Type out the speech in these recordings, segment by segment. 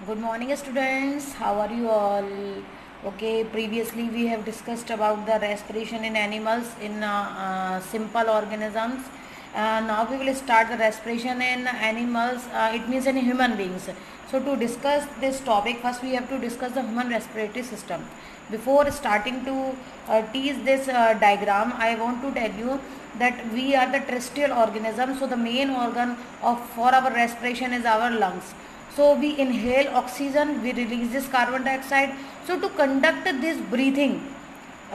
Good morning, students. How are you all? Okay, previously we have discussed about the respiration in animals, in simple organisms. Now we will start the respiration in animals. It means in human beings. So to discuss this topic, first we have to discuss the human respiratory system. Before starting to tease this diagram, I want to tell you that we are the terrestrial organism. So the main organ for our respiration is our lungs. So we inhale oxygen, we release this carbon dioxide. So to conduct this breathing,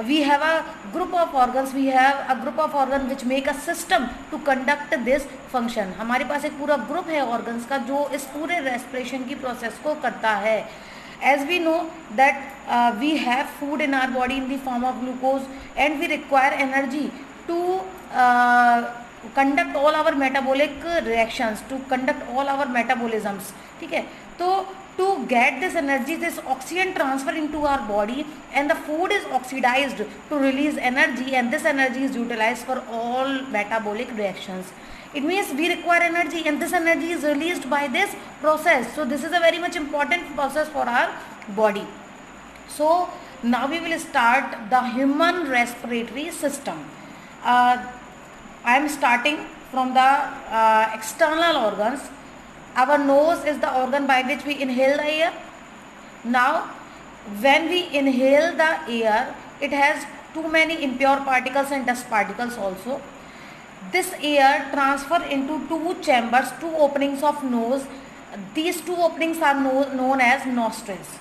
we have a group of organs which make a system to conduct this function. हमारे पास एक पूरा group है organs का जो इस पूरे respiration की process को करता है. As we know that we have food in our body in the form of glucose and we require energy to conduct all our metabolic reactions, to conduct all our metabolisms. ठीक है, तो to get this energy, this oxygen transfer into our body and the food is oxidized to release energy, and this energy is utilized for all metabolic reactions. It means we require energy and this energy is released by this process. So this is a very much important process for our body. So now we will start the human respiratory system. I am starting from the external organs. Our nose is the organ by which we inhale the air. Now, when we inhale the air, it has too many impure particles and dust particles also. This air transfer into two chambers, two openings of nose. These two openings are known as nostrils.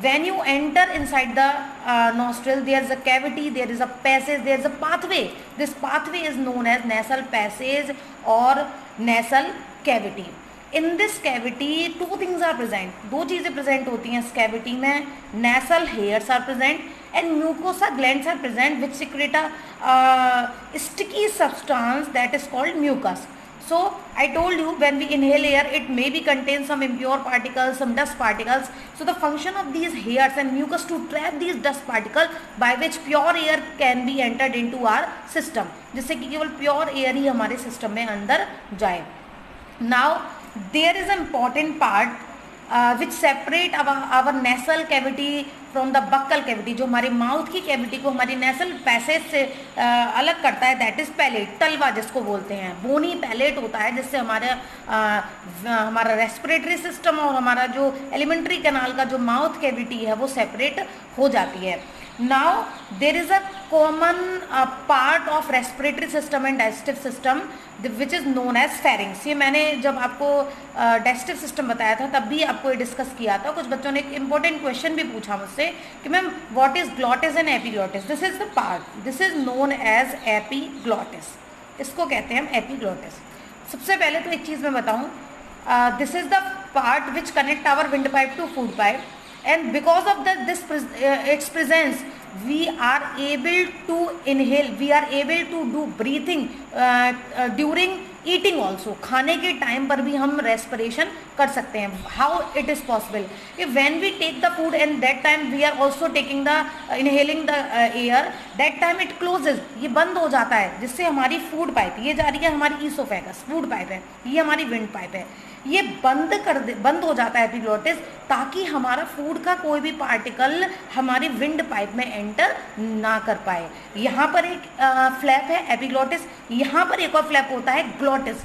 When you enter inside the nostril, there is a cavity, there is a passage, there is a pathway. This pathway is known as nasal passage or nasal cavity. In this cavity, two things are present. दो चीज़ें present होती हैं इस cavity में. Nasal hairs are present and mucosa glands are present which secrete a sticky substance that is called mucus. So I told you when we inhale air, it may be contain some impure particles, some dust particles. So the function of these hairs and mucus to trap these dust particles by which pure air can be entered into our system. जिससे कि केवल pure air ही हमारे system में अंदर जाए. Now there is an important part which separate our nasal cavity from the buccal cavity. जो हमारे mouth की कैविटी को हमारी nasal passage से अलग करता है, that is palate, तलवा जिसको बोलते हैं. बोनी पैलेट होता है जिससे हमारा रेस्पिरेटरी सिस्टम और हमारा जो एलिमेंट्री कैनाल का जो माउथ कैविटी है वो सेपरेट हो जाती है. Now there is a common part of respiratory system and digestive system which is known as pharynx. ये मैंने जब आपको digestive system बताया था तब भी आपको ये डिस्कस किया था. कुछ बच्चों ने एक important question भी पूछा मुझसे कि ma'am what is glottis and epiglottis. This is the part. This is known as epiglottis. इसको कहते हैं हम epiglottis. सबसे पहले तो एक चीज़ मैं बताऊँ, this is the part which connect our windpipe to food pipe. And because of its presence, we are able to inhale, we are able to do breathing during eating also. खाने के time पर भी हम respiration कर सकते हैं. How it is possible? When we take the food and that time we are also taking the inhaling the air, that time it closes. ये बंद हो जाता है जिससे हमारी food pipe, ये जा रही है हमारी esophagus, food pipe है, ये हमारी wind pipe है, ये बंद हो जाता है एपिग्लोटिस ताकि हमारा फूड का कोई भी पार्टिकल हमारी विंड पाइप में एंटर ना कर पाए. यहाँ पर एक फ्लैप है एपिग्लोटिस, यहाँ पर एक और फ्लैप होता है ग्लोटिस.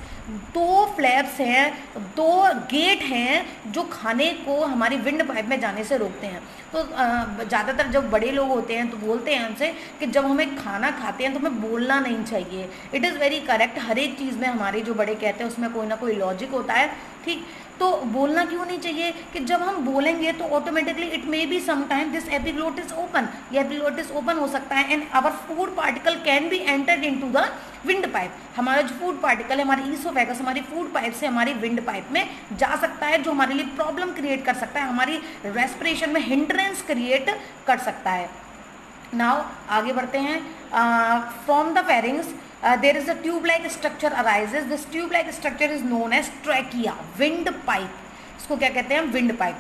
दो फ्लैप्स हैं, दो गेट हैं जो खाने को हमारी विंड पाइप में जाने से रोकते हैं. तो ज़्यादातर जब बड़े लोग होते हैं तो बोलते हैं हमसे कि जब हमें खाना खाते हैं तो हमें बोलना नहीं चाहिए. It is very correct. हर एक चीज़ में हमारे जो बड़े कहते हैं उसमें कोई ना कोई लॉजिक होता है. ठीक, तो बोलना क्यों नहीं चाहिए कि जब हम बोलेंगे तो automatically it may be sometime this epiglottis open, ये एपिग्लोटिस ओपन हो सकता है and our food particle can be entered into the windpipe. हमारा जो फूड पार्टिकल है हमारी ईसोफेगस, हमारी फूड पाइप से हमारी विंड पाइप में जा सकता है, जो हमारे लिए प्रॉब्लम क्रिएट कर सकता है, हमारी रेस्पिरेशन में हिंड्रेंस क्रिएट कर सकता है. नाउ आगे बढ़ते हैं. From the pharynx there is a tube-like structure arises. This tube-like structure is known as trachea, wind pipe. इसको क्या कहते हैं? wind pipe.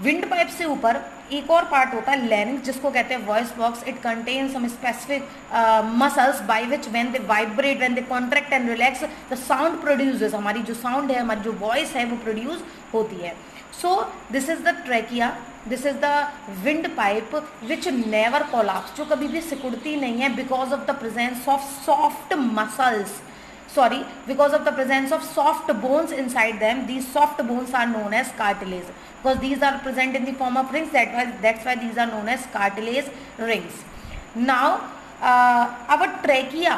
विंड पाइप से ऊपर एक और पार्ट होता है लैरिंक्स, जिसको कहते हैं voice box. It contain some specific muscles by which when they vibrate, when they contract and relax, the sound produces, हमारी जो साउंड है, हमारी जो वॉइस है वो प्रोड्यूस होती है. सो this is the trachea, this is the wind pipe which never collapse, जो कभी भी सिकुड़ती नहीं है, because of the presence of soft muscles, because of the presence of soft bones inside them. These soft bones are known as cartilage, because these are present in the form of rings. That's why these are known as cartilage rings. Now our trachea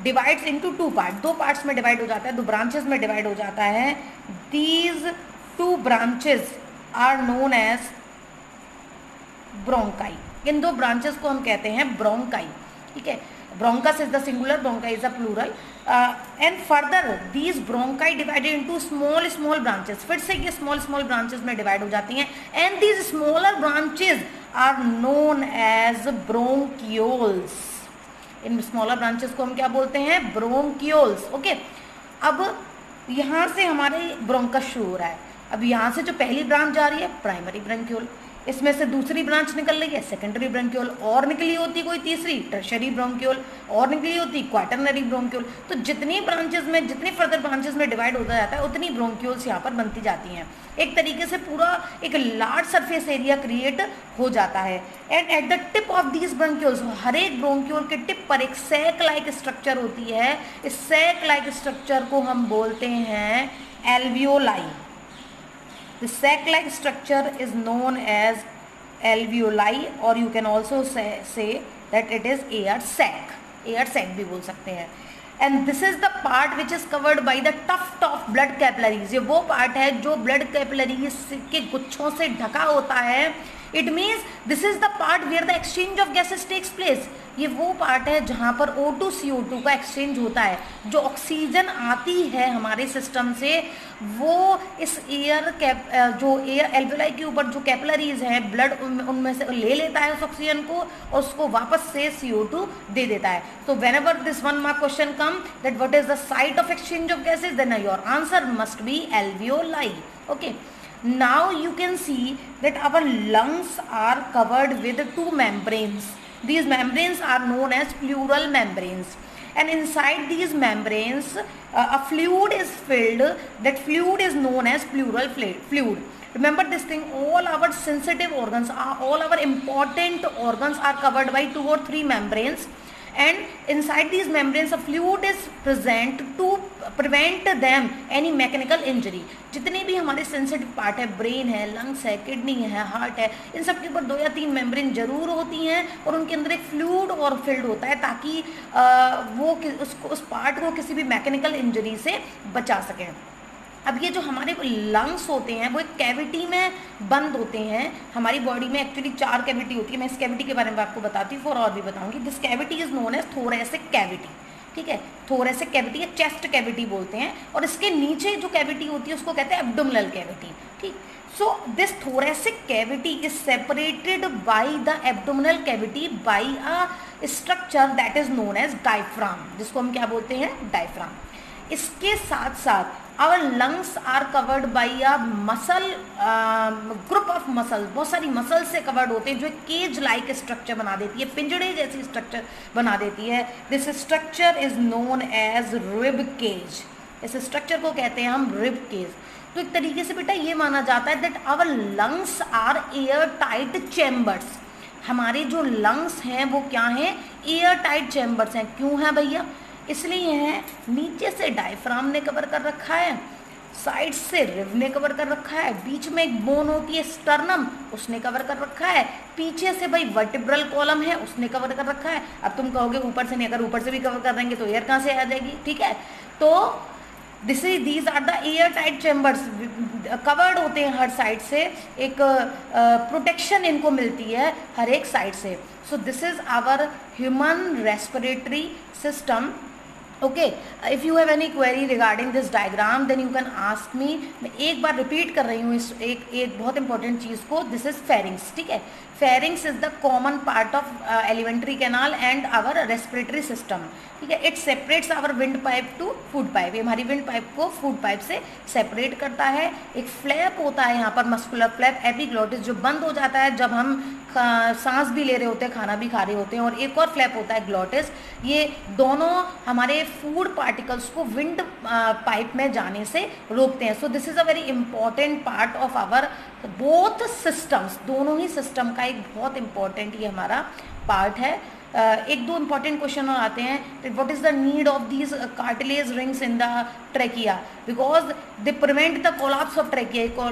divides into two parts. दो parts में divide हो जाता है, दो branches में divide हो जाता है. These two branches are known as bronchi. इन दो branches को हम कहते हैं bronchi. ठीक है, bronchus is the singular, bronchi is the plural. And further these bronchi divided into small branches. फिर से ये small branches में divide हो जाती हैं. And these smaller branches are known as bronchioles. In smaller branches को हम क्या बोलते हैं? bronchioles. ओके, अब यहाँ से हमारे bronchus शुरू हो रहा है. अब यहाँ से जो पहली ब्रांच जा रही है प्राइमरी ब्रंक्यूल, इसमें से दूसरी ब्रांच निकल रही है सेकेंडरी ब्रंक्यूल, और निकली होती कोई तीसरी टर्शरी ब्रोंक्यूल, और निकली होती क्वाटरनरी ब्रोंक्यूल. तो जितनी ब्रांचेस में, जितनी फर्दर ब्रांचेस में डिवाइड होता जाता है, उतनी ब्रोंक्यूल्स यहाँ पर बनती जाती हैं. एक तरीके से पूरा एक लार्ज सरफेस एरिया क्रिएट हो जाता है. And at the tip of these bronchioles, हर एक ब्रोंक्यूल के टिप पर एक सैक लाइक स्ट्रक्चर होती है. इस सैक लाइक स्ट्रक्चर को हम बोलते हैं alveoli. The sac-like structure is known as alveoli, or you can also say that it is air sac. Air sac भी बोल सकते हैं. And this is the part which is covered by the tuft of blood capillaries. ये वो part है जो blood capillaries के गुच्छों से ढका होता है. It means this is the part where the exchange of gases takes place. ये वो पार्ट है जहाँ पर O2 CO2 का एक्सचेंज होता है. जो ऑक्सीजन आती है हमारे सिस्टम से, वो इस एयर जो एयर एल्वेलाई के ऊपर जो कैपिलरीज हैं, ब्लड उनमें से ले लेता है उस ऑक्सीजन को और उसको वापस से CO2 दे देता है. तो whenever this one mark question come that what is the site of exchange of gases, then your answer must be alveoli. Okay. Now you can see that our lungs are covered with two membranes. These membranes are known as pleural membranes, and inside these membranes a fluid is filled. That fluid is known as pleural fluid. Remember this thing, all our sensitive organs, all our important organs are covered by 2 or 3 membranes, and inside these membranes a fluid is present to prevent them any mechanical injury. जितने भी हमारे sensitive part है, brain है, lungs है, kidney है, heart है, इन सब के ऊपर 2 या 3 मेम्ब्रेन जरूर होती हैं और उनके अंदर एक फ्लूइड और फिल्ड होता है ताकि वो उस पार्ट को किसी भी मैकेनिकल इंजरी से बचा सकें. अब ये जो हमारे लंग्स होते हैं वो एक कैविटी में बंद होते हैं. हमारी बॉडी में एक्चुअली 4 कैविटी होती है. मैं इस कैविटी के बारे में आपको बताती हूँ और भी बताऊंगी. This cavity is known as thoracic cavity. ठीक है, थोरैसिक कैविटी या चेस्ट कैविटी बोलते हैं. और इसके नीचे जो कैविटी होती है उसको कहते हैं एब्डोमिनल कैविटी. ठीक, so this thoracic cavity is separated by the abdominal cavity by a structure that is known as diaphragm, जिसको हम क्या बोलते हैं? डायफ्राम. इसके साथ साथ our lungs are covered by a muscle group of muscles. बहुत सारी मसल्स से कवर्ड होते हैं जो एक केज लाइक स्ट्रक्चर बना देती है, पिंजड़े जैसी स्ट्रक्चर बना देती है. This structure is known as rib cage. इस स्ट्रक्चर को कहते हैं हम रिब केज. तो एक तरीके से बेटा ये माना जाता है that our lungs are air tight chambers. हमारे जो लंग्स हैं वो क्या हैं? एयर टाइट चैम्बर्स हैं. क्यों है भैया? इसलिए है, नीचे से डायफ्राम ने कवर कर रखा है, साइड से रिब ने कवर कर रखा है, बीच में एक बोन होती है स्टर्नम, उसने कवर कर रखा है, पीछे से भाई वर्टिब्रल कॉलम है उसने कवर कर रखा है. अब तुम कहोगे ऊपर से नहीं, अगर ऊपर से भी कवर कर देंगे तो एयर कहाँ से आ जाएगी? ठीक है, तो these are the air tight chambers. Covered होते हैं हर साइड से, एक प्रोटेक्शन इनको मिलती है हर एक साइड से. So this is our human respiratory system. Okay, if you have any query regarding this diagram then you can ask me. मैं एक बार रिपीट कर रही हूँ इस एक बहुत इंपॉर्टेंट चीज़ को. This is pharynx. ठीक है, pharynx is the common part of alimentary canal and our respiratory system. ठीक है, it separates our wind pipe to food pipe. ये हमारी विंड पाइप को फूड पाइप से सेपरेट करता है. एक फ्लैप होता है यहाँ पर, मस्कुलर फ्लैप, एपिग्लोटिस, जो बंद हो जाता है जब हम सांस भी ले रहे होते हैं, खाना भी खा रहे होते हैं. और एक और फ्लैप होता है ग्लोटिस. ये दोनों हमारे फूड पार्टिकल्स को विंड पाइप में जाने से रोकते हैं. So this is a very important part of our both systems. दोनों ही सिस्टम का एक बहुत इंपॉर्टेंट ये हमारा पार्ट है. एक दो इंपॉर्टेंट क्वेश्चन और आते हैं. What is the need of these cartilage rings in the trachea? Because they prevent the collapse of trachea.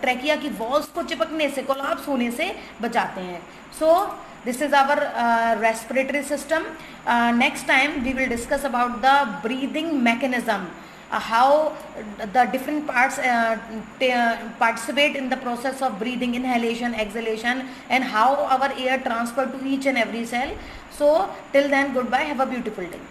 Trachea की वॉल्स को चिपकने से, कोलैप्स होने से बचाते हैं. सो this is our respiratory system. Next time we will discuss about the breathing mechanism, how the different parts participate in the process of breathing, inhalation, exhalation, and how our air transfer to each and every cell. So till then, goodbye, have a beautiful day.